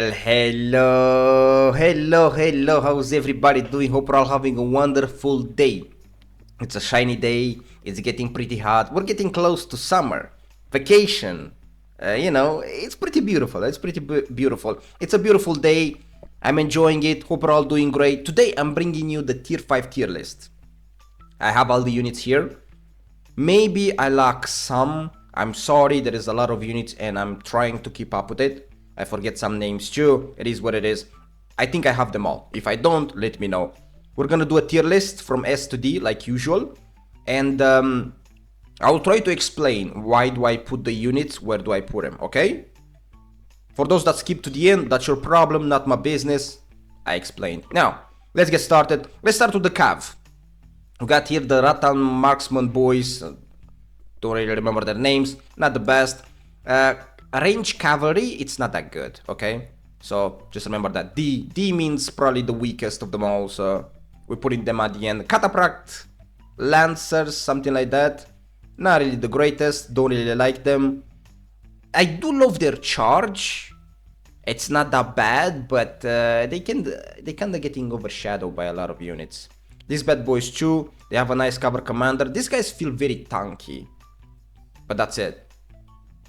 Well, hello, how's everybody doing? Hope you're all having a wonderful day. It's a shiny day, it's getting pretty hot, we're getting close to summer, vacation, it's pretty beautiful, beautiful. It's a beautiful day, I'm enjoying it, hope you're all doing great. Today I'm bringing you the tier 5 tier list. I have all the units here. Maybe I lack some, I'm sorry, there is a lot of units and I'm trying to keep up with it. I forget some names too, it is what it is. I think I have them all. If I don't, let me know. We're gonna do a tier list from S to D like usual. And I'll try to explain why do I put the units, where do I put them, okay? For those that skip to the end, that's your problem, not my business. I explained. Now, let's get started. Let's start with the Cav. We got here the Rattan Marksman boys. Don't really remember their names, not the best. Range Cavalry, it's not that good, okay? So just remember that. D means probably the weakest of them all, so we're putting them at the end. Cataphract Lancers, something like that. Not really the greatest, don't really like them. I do love their charge. It's not that bad, but they kinda getting overshadowed by a lot of units. These bad boys too, they have a nice cover commander. These guys feel very tanky, but that's it.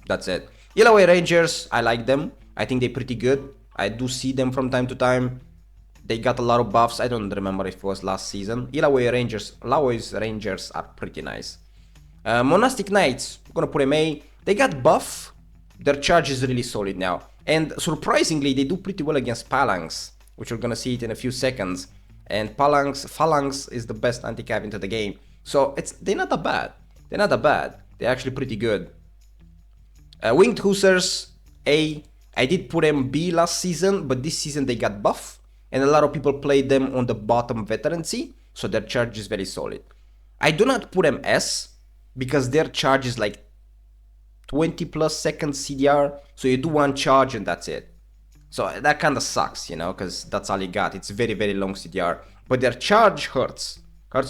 That's it. Yellowway Rangers, I like them. I think they're pretty good. I do see them from time to time. They got a lot of buffs. I don't remember if it was last season. Yellowway Rangers are pretty nice. Monastic Knights, I'm gonna put them A. They got buff. Their charge is really solid now. And surprisingly, they do pretty well against Phalanx, which we're gonna see it in a few seconds. And Phalanx is the best anti-cav into the game. So they're not that bad. They're not that bad. They're actually pretty good. Winged Hussars, A. I did put them B last season, but this season they got buff. And a lot of people played them on the bottom veterancy, so their charge is very solid. I do not put them S, because their charge is like 20 plus seconds CDR, so you do one charge and that's it. So that kinda sucks, because that's all you got. It's very, very long CDR. But their charge hurts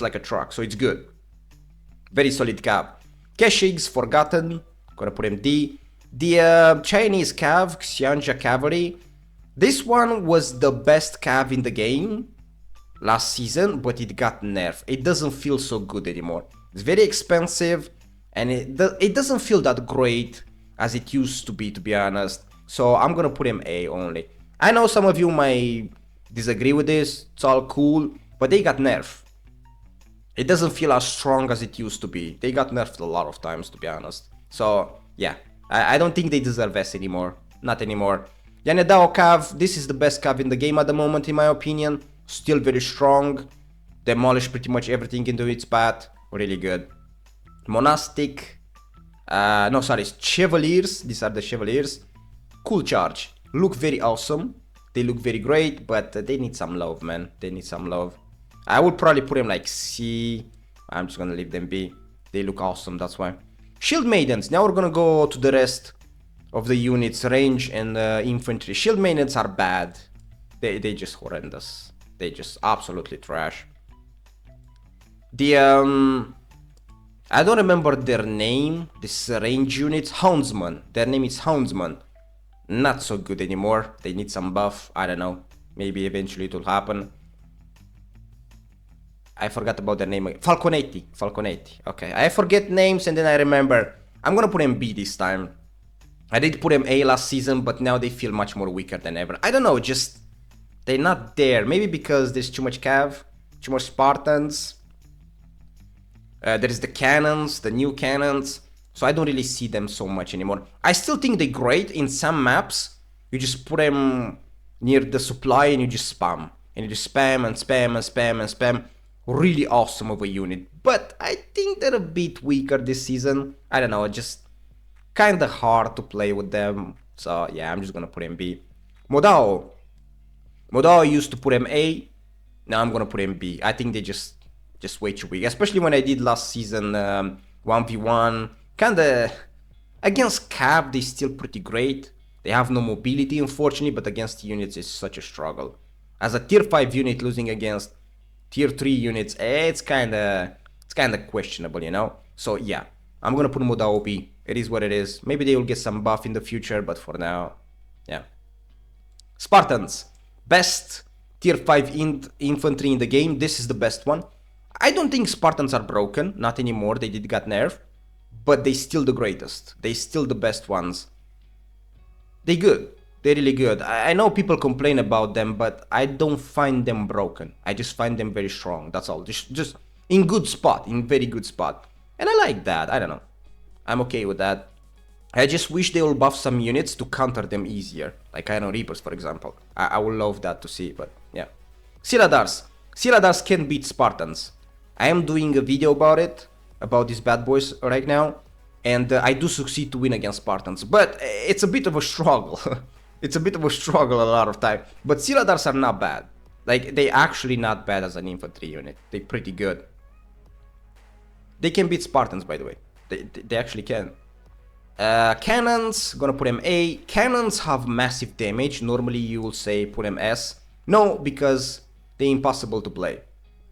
like a truck, so it's good. Very solid cav. Keshigs, Forgotten, gonna put him D. The Chinese cav, Xianja Cavalry, this one was the best cav in the game last season, but it got nerfed. It doesn't feel so good anymore. It's very expensive, and it doesn't feel that great as it used to be honest. So I'm gonna put him A only. I know some of you might disagree with this, it's all cool, but they got nerfed. It doesn't feel as strong as it used to be. They got nerfed a lot of times, to be honest. So, yeah. I don't think they deserve S anymore. Not anymore. Yanedao Cav, this is the best Cav in the game at the moment, in my opinion. Still very strong. Demolish pretty much everything into its path. Really good. Monastic. Chevaliers. These are the Chevaliers. Cool charge. Look very awesome. They look very great, but they need some love, man. They need some love. I would probably put them like C. I'm just gonna leave them B. They look awesome, that's why. Shield Maidens. Now we're gonna go to the rest of the units, range and infantry. Shield Maidens are bad. They just horrendous. They just absolutely trash. The I don't remember their name. This range units, Houndsman. Their name is Houndsman. Not so good anymore. They need some buff. I don't know. Maybe eventually it will happen. I forgot about their name. Falconetti. Okay, I forget names and then I remember. I'm gonna put them B this time. I did put them A last season, but now they feel much more weaker than ever. I don't know, just they're not there. Maybe because there's too much cav, too much Spartans. There is the cannons, the new cannons. So I don't really see them so much anymore. I still think they're great in some maps. You just put them near the supply and you just spam. And you just spam and spam and spam and spam. Really awesome of a unit, but I think they're a bit weaker this season. I don't know, just kinda hard to play with them. So yeah, I'm just gonna put him B. Modao I used to put him A. Now I'm gonna put him B. I think they just way too weak, especially when I did last season 1v1. Kinda against Cav, they still pretty great. They have no mobility, unfortunately, but against units it's such a struggle. As a tier 5 unit losing against tier 3 units, it's kinda questionable, So yeah, I'm gonna put Modao B. It is what it is. Maybe they will get some buff in the future, but for now, yeah. Spartans, best tier 5 infantry in the game. This is the best one. I don't think Spartans are broken, not anymore, they did got nerfed, but they still the greatest. They still the best ones. They good. They're really good. I know people complain about them, but I don't find them broken. I just find them very strong. That's all. Just in good spot, in very good spot. And I like that. I don't know. I'm okay with that. I just wish they will buff some units to counter them easier. Like, I know, Reapers, for example. I would love that to see, but yeah. Siladars. Siladars can beat Spartans. I am doing a video about it, about these bad boys right now. And I do succeed to win against Spartans. But it's a bit of a struggle. It's a bit of a struggle a lot of time. But Siladars are not bad. Like, they actually not bad as an infantry unit. They're pretty good. They can beat Spartans, by the way. They actually can. Cannons, gonna put them A. Cannons have massive damage. Normally you will say put them S. No, because they're impossible to play.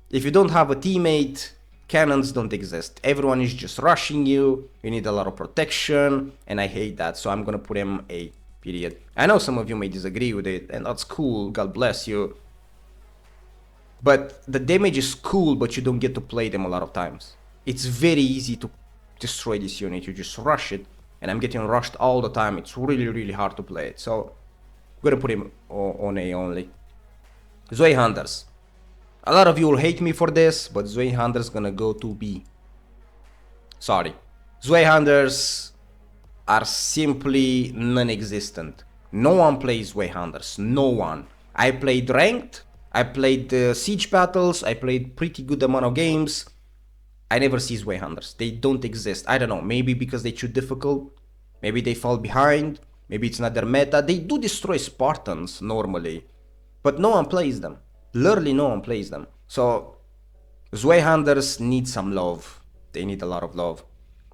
If you don't have a teammate, cannons don't exist. Everyone is just rushing you. You need a lot of protection, and I hate that. So I'm gonna put them A. Period. I know some of you may disagree with it, and that's cool. God bless you. But the damage is cool, but you don't get to play them a lot of times. It's very easy to destroy this unit. You just rush it, and I'm getting rushed all the time. It's really, really hard to play it. So I'm gonna put him on A only. Zoe Hunters. A lot of you will hate me for this, but Zoe Hunters gonna go to B. Sorry. Zoe Hunters are simply non-existent. No one plays Zoe Hunters. No one. I played ranked. I played siege battles. I played pretty good amount of games. I never see Zoe Hunters. They don't exist. I don't know. Maybe because they're too difficult. Maybe they fall behind. Maybe it's not their meta. They do destroy Spartans normally, but no one plays them. Literally no one plays them. So Zoe Hunters need some love. They need a lot of love.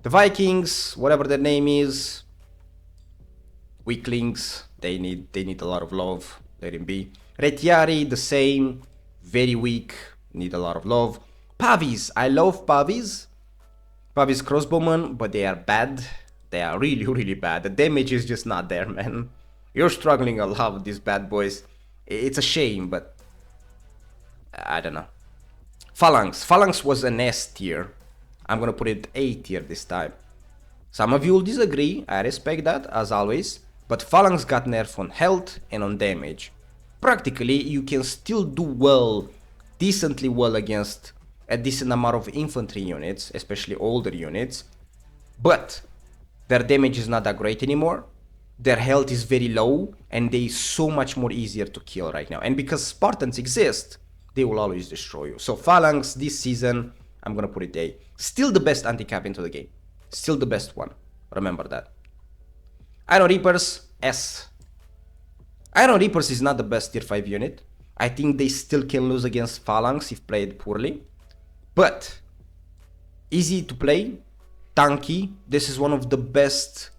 The Vikings, whatever their name is, weaklings, they need a lot of love. Let him be. Retiari, the same, very weak, need a lot of love. Pavis, I love Pavis. Pavis crossbowmen, but they are bad. They are really, really bad. The damage is just not there, man. You're struggling a lot with these bad boys. It's a shame, but I don't know. Phalanx. Phalanx was an S tier. I'm gonna put it A tier this time. Some of you will disagree. I respect that, as always. But Phalanx got nerfed on health and on damage. Practically, you can still do well, decently well against a decent amount of infantry units, especially older units. But their damage is not that great anymore. Their health is very low, and they are so much more easier to kill right now. And because Spartans exist, they will always destroy you. So Phalanx this season, I'm gonna put it A. Still the best anti-cap into the game. Still the best one. Remember that. Iron Reapers, S. Iron Reapers is not the best tier 5 unit. I think they still can lose against Phalanx if played poorly. But easy to play, tanky. This is one of the best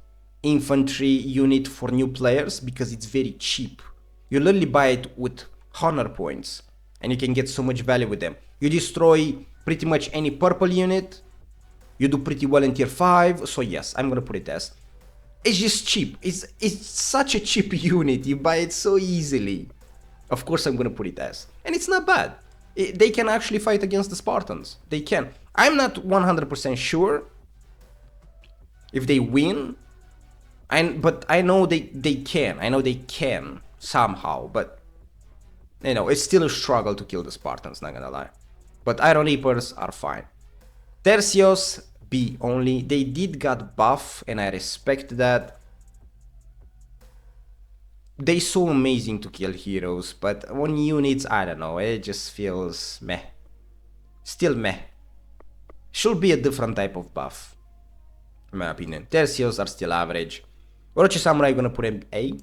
infantry unit for new players because it's very cheap. You literally buy it with honor points and you can get so much value with them. You destroy pretty much any purple unit. You do pretty well in tier 5. So yes, I'm gonna put it as. It's just cheap. It's such a cheap unit. You buy it so easily. Of course I'm gonna put it as. And it's not bad. They can actually fight against the Spartans. They can. I'm not 100% sure if they win. But I know they can. I know they can somehow. But, you know, it's still a struggle to kill the Spartans, not gonna lie. But Iron Reapers are fine. Tercios, B only. They did got buff, and I respect that. They so amazing to kill heroes, but on units, I don't know, it just feels meh. Still meh. Should be a different type of buff, in my opinion. Tercios are still average. Orochi Samurai gonna put him A.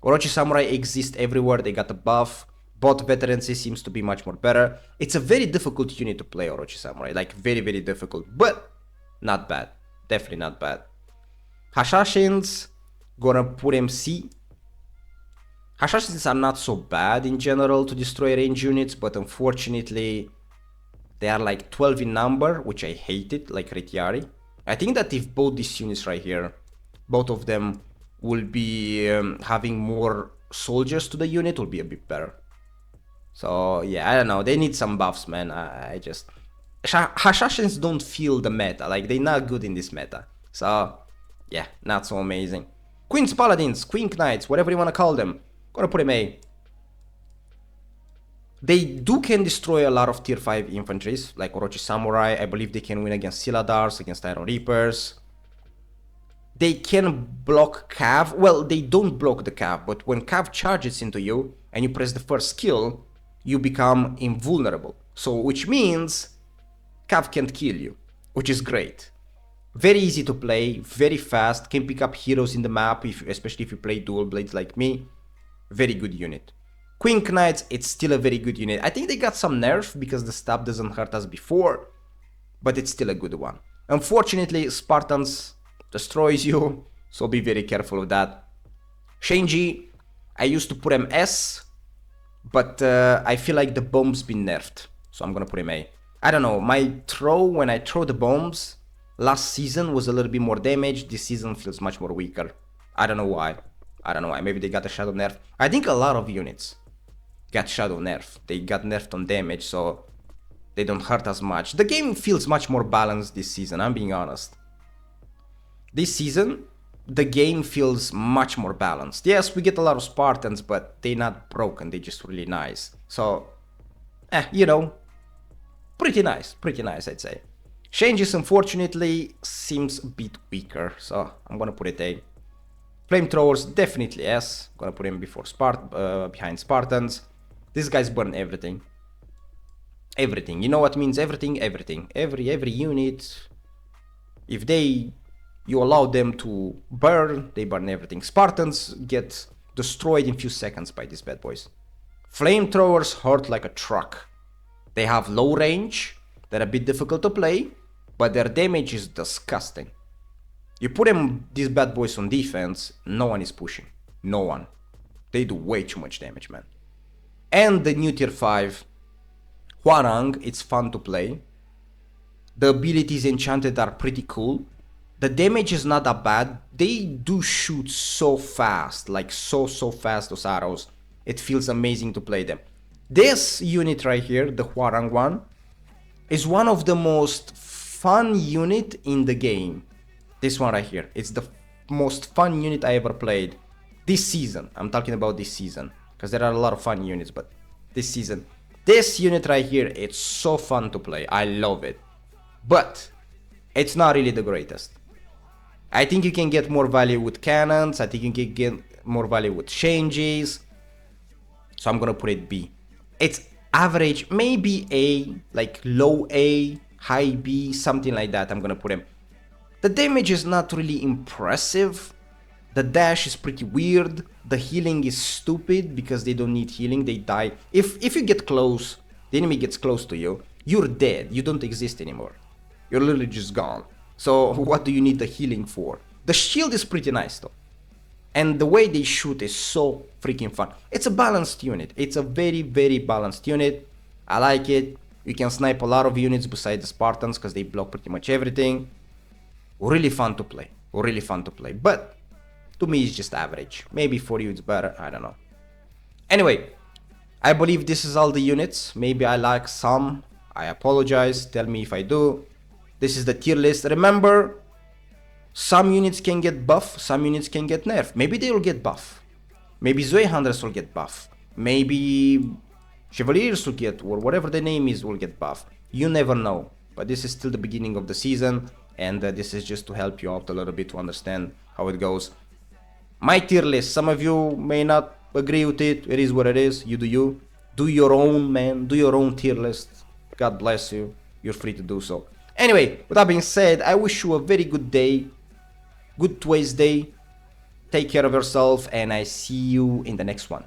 Orochi Samurai exist everywhere, they got a buff. Bot veterancy seems to be much more better. It's a very difficult unit to play, Orochi Samurai, like very, very difficult, but not bad. Definitely not bad. Hashashins, gonna put him C. Hashashins are not so bad in general to destroy range units, but unfortunately they are like 12 in number, which I hate it, like Retiari. I think that if both these units right here, both of them will be having more soldiers to the unit will be a bit better. So yeah, I don't know, they need some buffs, man. I just... Hashashins don't feel the meta, like they're not good in this meta. So yeah, not so amazing. Queen's Paladins, Queen Knights, whatever you want to call them. Gonna put him A. They can destroy a lot of tier 5 infantries, like Orochi Samurai. I believe they can win against Siladars, against Iron Reapers. They can block Cav. Well, they don't block the Cav, but when Cav charges into you and you press the first skill, you become invulnerable. So, which means Cav can't kill you, which is great. Very easy to play, very fast, can pick up heroes in the map, especially if you play dual blades like me. Very good unit. Queen Knights, it's still a very good unit. I think they got some nerf because the stab doesn't hurt us before, but it's still a good one. Unfortunately, Spartans destroys you, so be very careful of that. Shenji, I used to put him S, but I feel like the bomb's been nerfed, so I'm gonna put him A. I don't know, my throw, when I throw the bombs, last season was a little bit more damage, this season feels much more weaker. I don't know why. Maybe they got a shadow nerf. I think a lot of units got shadow nerf. They got nerfed on damage, so they don't hurt as much. The game feels much more balanced this season, I'm being honest. This season, the game feels much more balanced. Yes, we get a lot of Spartans, but they're not broken, they're just really nice. So, you know, pretty nice, I'd say. Changes, unfortunately, seems a bit weaker, so I'm gonna put it A. Flamethrowers, definitely S. Gonna put him behind Spartans. These guys burn everything. Everything. You know what means everything? Everything. Every unit. If you allow them to burn, they burn everything. Spartans get destroyed in few seconds by these bad boys. Flamethrowers hurt like a truck. They have low range. They're a bit difficult to play, but their damage is disgusting. You put these bad boys on defense, no one is pushing. No one. They do way too much damage, man. And the new tier 5, Hwarang, it's fun to play. The abilities enchanted are pretty cool. The damage is not that bad. They do shoot so fast, like so fast, those arrows. It feels amazing to play them. This unit right here, the Hwarang one, is one of the most fun unit in the game. This one right here, it's the most fun unit I ever played this season. I'm talking about this season, because there are a lot of fun units, but this season. This unit right here, it's so fun to play. I love it. But it's not really the greatest. I think you can get more value with cannons. I think you can get more value with changes. So I'm gonna put it B. It's average, maybe A, like low A, high B, something like that. I'm gonna put him. The damage is not really impressive. The dash is pretty weird. The healing is stupid because they don't need healing, they die. If you get close, the enemy gets close to you, you're dead, you don't exist anymore. You're literally just gone. So what do you need the healing for? The shield is pretty nice though. And the way they shoot is so freaking fun. It's a balanced unit. It's a very balanced unit. I like it. You can snipe a lot of units besides the Spartans because they block pretty much everything. Really fun to play. But to me it's just average. Maybe for you it's better, I don't know. Anyway, I believe this is all the units. Maybe I like some. I apologize. Tell me if I do. This is the tier list. Remember, some units can get buff, some units can get nerf. Maybe they will get buff. Maybe Zoe Hunters will get buff. Maybe Chevaliers will get, or whatever the name is, will get buff. You never know. But this is still the beginning of the season, and this is just to help you out a little bit to understand how it goes. My tier list, some of you may not agree with it. It is what it is. You do you. Do your own, man. Do your own tier list. God bless you. You're free to do so. Anyway, with that being said, I wish you a very good day. Good Tuesday. Take care of yourself, and I see you in the next one.